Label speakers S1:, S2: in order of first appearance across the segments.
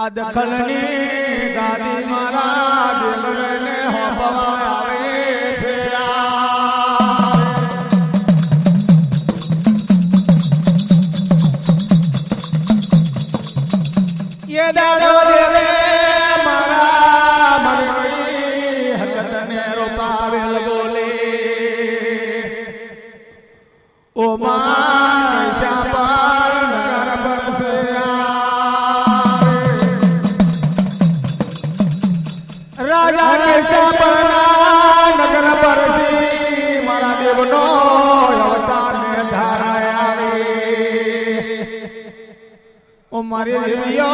S1: આ દખલની ગાદી મારા દેવને હોપવા આવે છે ये दाड़ो देवे मारा मरई हकतने रोपावेल बोले ओ मान शापार नगर बरसे राजा के शापार नगर बरसे मारा देवनो अवतार ने धाराया ओ मारे देवियो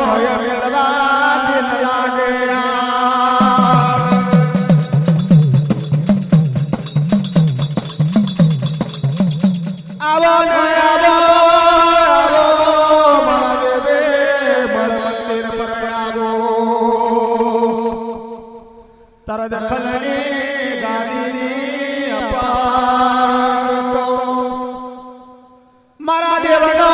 S1: नया मिलवा दिन लागे आवो नया आवो मारे देवे बर मंदिर पर आवो तर दखलनी गादीनी अपार तो मारा देवनो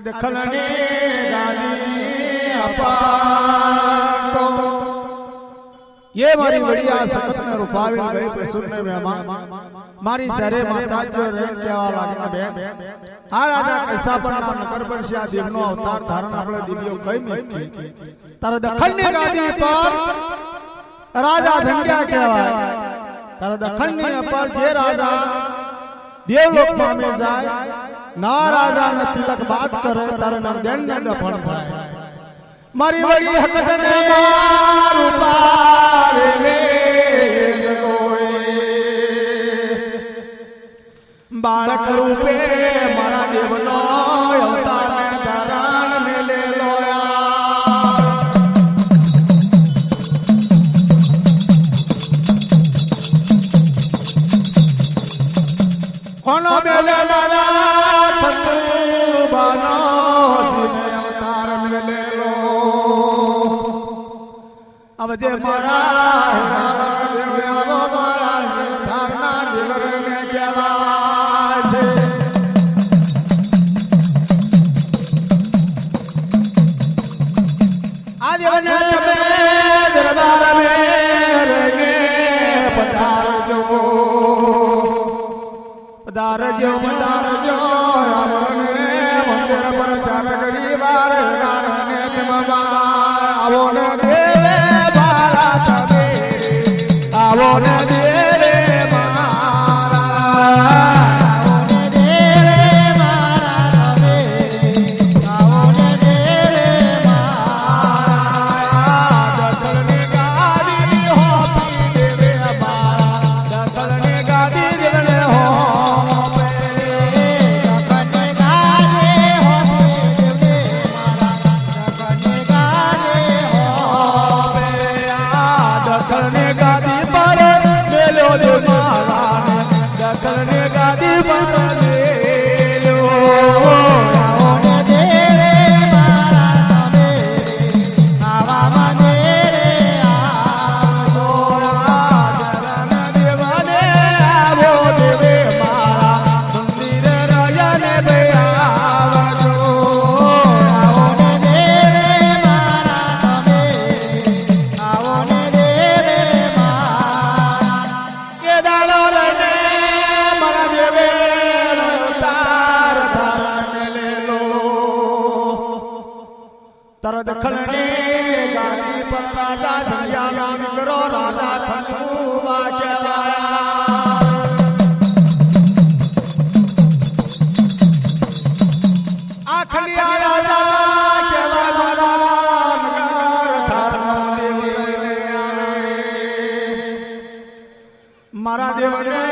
S1: दखलनी गादी अपार तो ये मारी बढ़िया सकत में रुपाविल गए पे सुनने में मारी सारे माता जो रेण केवा लागे के बेन आ राजा कैसा पर नाम नगर पर से देवनो अवतार धारण આપણે દીવીઓ કઈ મેકી તારા દખલની ગાદી પર રાજા ધંડિયા કહેવાય તારા દખલની પર જે રાજા દેવલોક પામે જાય ना राजा न तिलक बात करे तारे न देन न दफन थाय मारी बड़ी हकत ने मार पारे रे जगोए बालक रूपे मारा देवनो अवतार ने धारण में ले लोया कोनो मेले लाला अब जे मारा मारा धारणा दिलर ने केवा छे आज बने तमे दरबार में रंगे पधारजो पधारजो पधारजो रामने मंदिर पर चार गरी बार रामने तमवा आवो ने देवे आवो ने देरे मारा आवो ने देरे मारा रे आवो ने देरे मारा दखलनी गादी हो पी देवे मारा दखलनी गादी देवे हो पे दखलनी गादी हो पी देवे मारा दखलनी गादी हो पे दखलनी गादी ले महाराज दखलनी गादी पर ले लो आओ ने देरे मारा तमे आवा मने रे आवो दरन देवने आवो देवे मारा मंदिर राजन बे आवो आओ ने देरे मारा तमे आवो ने देरे तर दखलनी गादी पर राजा धंडिया नाम करो राजा खंडूबा कहवाया आखलिया राजा कहवा मारा नगर धारणा मारा देव ने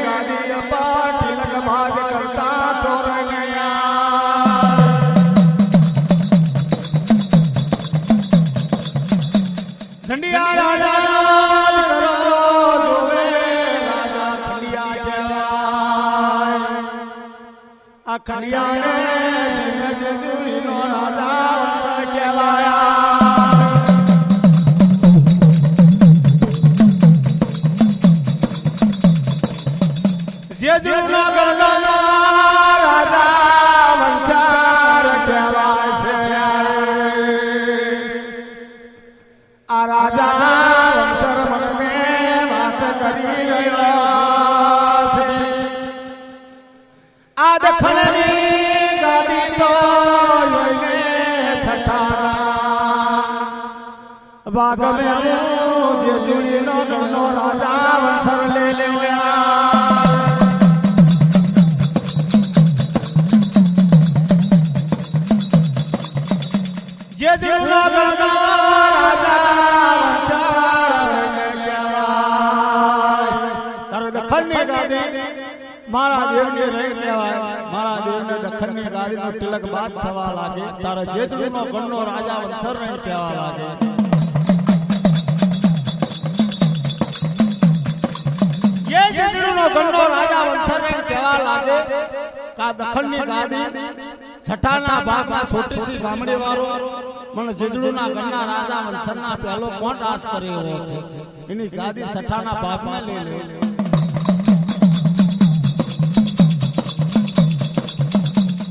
S1: गादी अपार तिलक भाग करता तोर नया झंडिया राजा करो जोवे राजा खलिया कहवा કલિયાણે જેજુરીનો રાજા વંશર કહેવાયા જેજુરીનો ગણનો રાજા વંશર કહેવાય છે આ રાજા વંશર મને વાત કરી રહ્યો છે આ દખલની ગાડી તો જોઈને છઠ્ઠા ભાગ મે હું જેજુરીનો ગણનો રાજા વંશર લે લેવયા જેજુરીનો ગણનો રાજા વંશર કહેવાય તારે દખલની ગાડી મારા દેવની રેણ કહેવાય મારા દેવને દખણની ગાડીનો તિલક બાદ થવા લાગે તારા જેજુરીનો ગણનો રાજા વંશર રેણ કહેવા લાગે ये જેજુરીનો ગણનો રાજા વંશર રેણ કહેવા લાગે કા દખણની ગાડી છઠ્ઠાના ભાગમાં છોટીસી ગામડી વાળો મને જેજુરીના ગણના રાજા વંશરના પહેલો કોણ રાજ કરી રહ્યો છે એની ગાદી છઠ્ઠાના ભાગમાં લઈ લે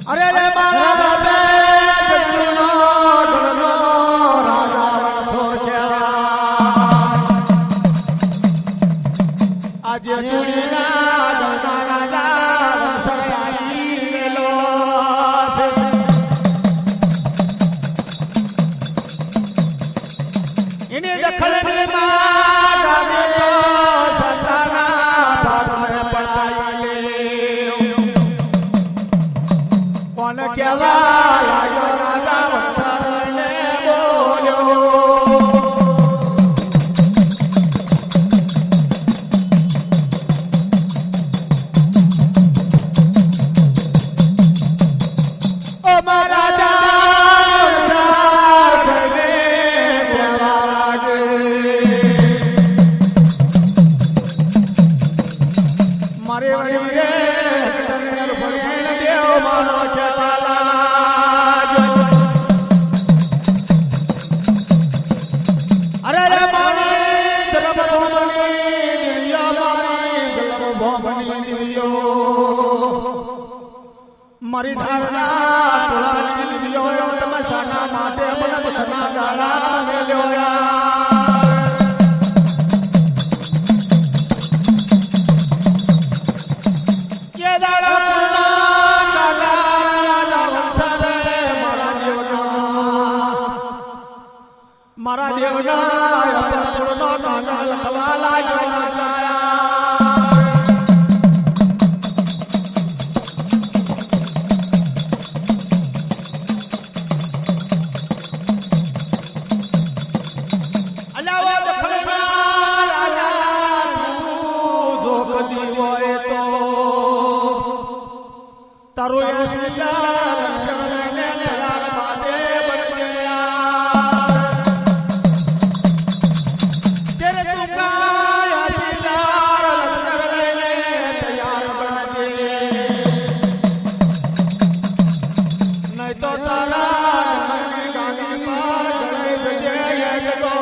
S1: અરે રે મારા બાપે જેજુરીનો ગણનો રાજા વંશર કહેવાય આ જેજુરીના ગણના રાજા વંશર આવી ગયેલો છે એની દખલની માં ગાડી તો છઠ્ઠાના ભાગમાં પડાઈ કોણ કહેવા લાગ્યો રાજા વંશરને બોલ્યો ઓ મારા રાજા વંશરને કહેવા લાગે મારે વળી રે તને ભણેલ દેવ મારો કહેવા લાગ્યો અરે રે મારી જલમ ભોમણી દિવ્યો મારી જલમ ભોમણી દિવ્યો મારી ધારણા ટોળાની દિવ્યો તમશાના માટે મને બખના ગાળા મેલ્યો મારા દેવના અપરનો કાગળ લખવા લાગ્યો રાજા અલાવા દખલના રાજા તું જો કદી હોય તો તારો એ સીધા લક્ષણને તૈયાર બાદે બની ગયા તેરે તું કાયા સીધા લક્ષણને તૈયાર બાદે નહીં તો તારા દખલની ગાડી પર જડે જજે જગો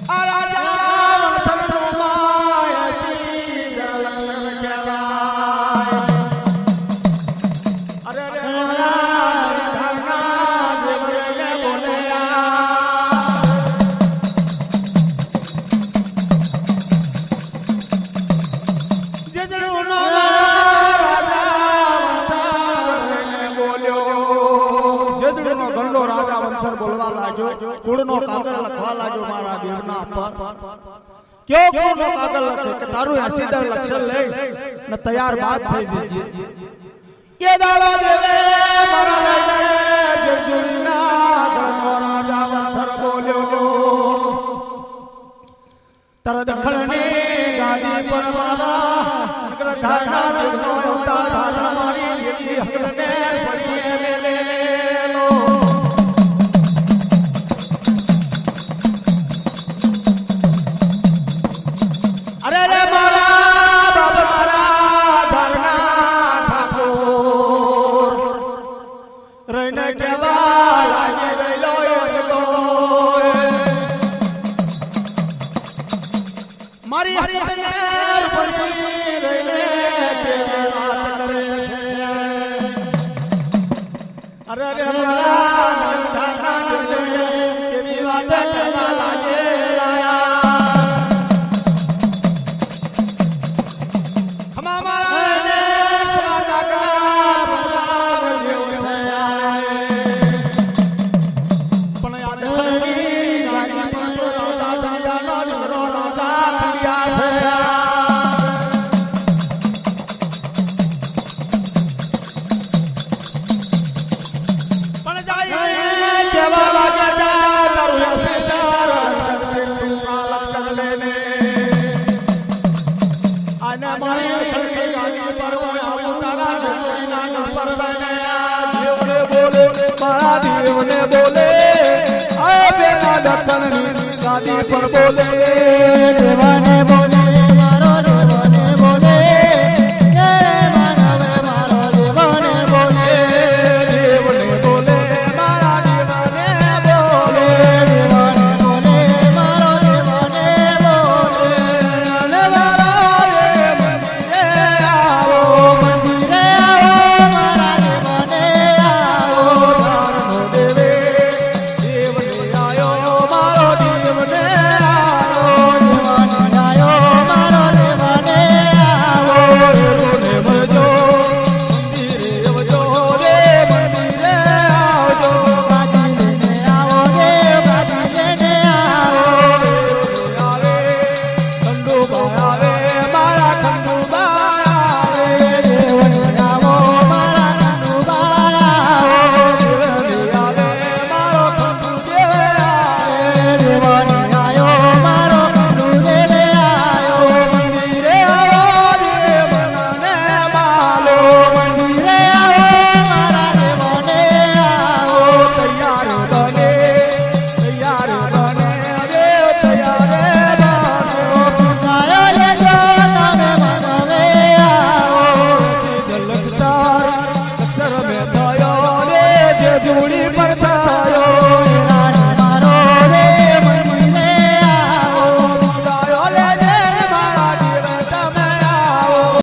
S1: આ રાજા વંશરનો માય સીધા લક્ષણ કહેવાય અરે રે ધારણા દેવને બોલ્યા જેજુરીનો રાજા વંશરને બોલ્યો જેજુરીનો ગણનો રાજા વંશર બોલવા લાગ્યો કુળનો કાગળ લખવા લાગ્યો મારા દેવના પર કેવો કુળનો કાગળ લખે કે તારું 80 લક્ષણ લઈ ને તૈયાર બાદ થઈ જજે કે દાડા દેવે મારા રાજા જેજુરીના ગણનો રાજા વંશર બોલ્યો તારા દખલની ગાદી પર મારા નગર ધારના જગનો અવતાર ધારણ મારી લીધી હકને પડી મેલેલો અરે રે મારા બાપ મારા બોલે